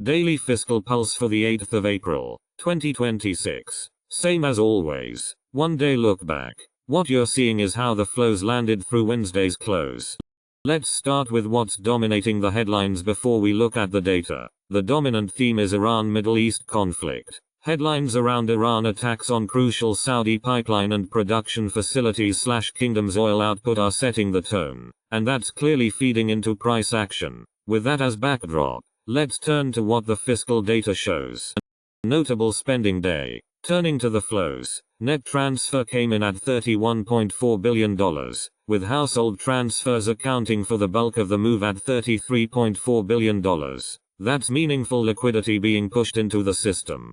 Daily Fiscal Pulse for the 8th of April, 2026. Same as always. One day look back. What you're seeing is how the flows landed through Wednesday's close. Let's start with what's dominating the headlines before we look at the data. The dominant theme is Iran-Middle East conflict. Headlines around Iran attacks on crucial Saudi pipeline and production facilities/kingdom's oil output are setting the tone, and that's clearly feeding into price action. With that as backdrop, let's turn to what the fiscal data shows. Notable spending day. Turning to the flows, net transfer came in at $31.4 billion, with household transfers accounting for the bulk of the move at $33.4 billion. That's meaningful liquidity being pushed into the system.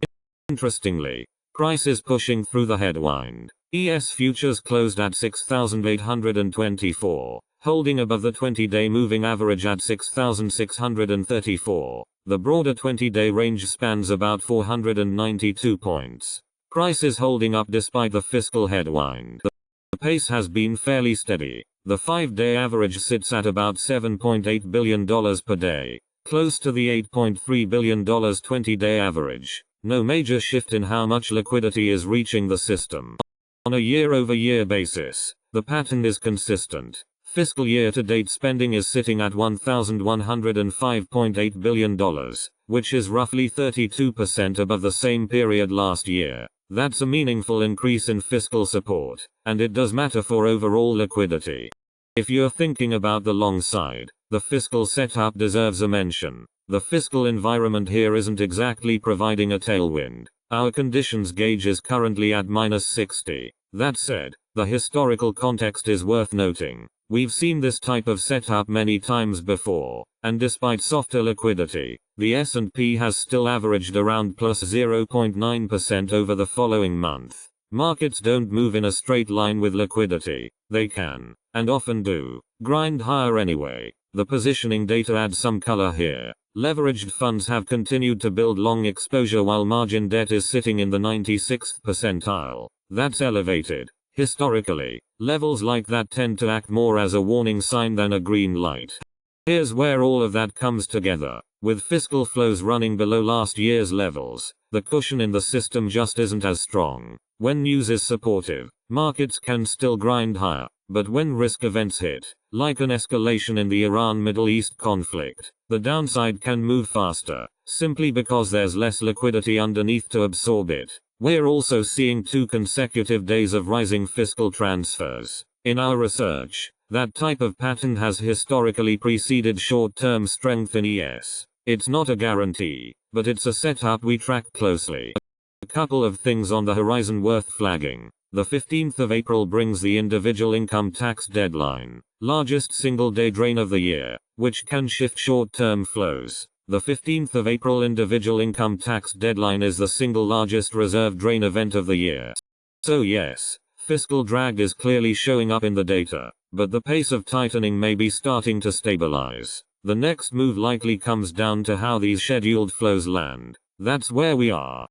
Interestingly, prices pushing through the headwind. ES futures closed at 6,824, holding above the 20-day moving average at 6,634. The broader 20-day range spans about 492 points. Prices holding up despite the fiscal headwind. The pace has been fairly steady. The 5-day average sits at about $7.8 billion per day, close to the $8.3 billion 20-day average. No major shift in how much liquidity is reaching the system. On a year-over-year basis, the pattern is consistent. Fiscal year-to-date spending is sitting at $1,105.8 billion, which is roughly 32% above the same period last year. That's a meaningful increase in fiscal support, and it does matter for overall liquidity. If you're thinking about the long side, the fiscal setup deserves a mention. The fiscal environment here isn't exactly providing a tailwind. Our conditions gauge is currently at -60. That said, the historical context is worth noting. We've seen this type of setup many times before, and despite softer liquidity, the S&P has still averaged around plus 0.9% over the following month. Markets don't move in a straight line with liquidity. They can, and often do, grind higher anyway. The positioning data adds some color here. Leveraged funds have continued to build long exposure while margin debt is sitting in the 96th percentile. That's elevated. Historically, levels like that tend to act more as a warning sign than a green light. Here's where all of that comes together. With fiscal flows running below last year's levels, the cushion in the system just isn't as strong. When news is supportive, markets can still grind higher. But when risk events hit, like an escalation in the Iran-Middle East conflict, the downside can move faster, simply because there's less liquidity underneath to absorb it. We're also seeing 2 consecutive days of rising fiscal transfers. In our research, that type of pattern has historically preceded short-term strength in ES. It's not a guarantee, but it's a setup we track closely. A couple of things on the horizon worth flagging. The 15th of April brings the individual income tax deadline, largest single-day drain of the year, which can shift short-term flows. The 15th of April individual income tax deadline is the single largest reserve drain event of the year. So yes, fiscal drag is clearly showing up in the data, but the pace of tightening may be starting to stabilize. The next move likely comes down to how these scheduled flows land. That's where we are.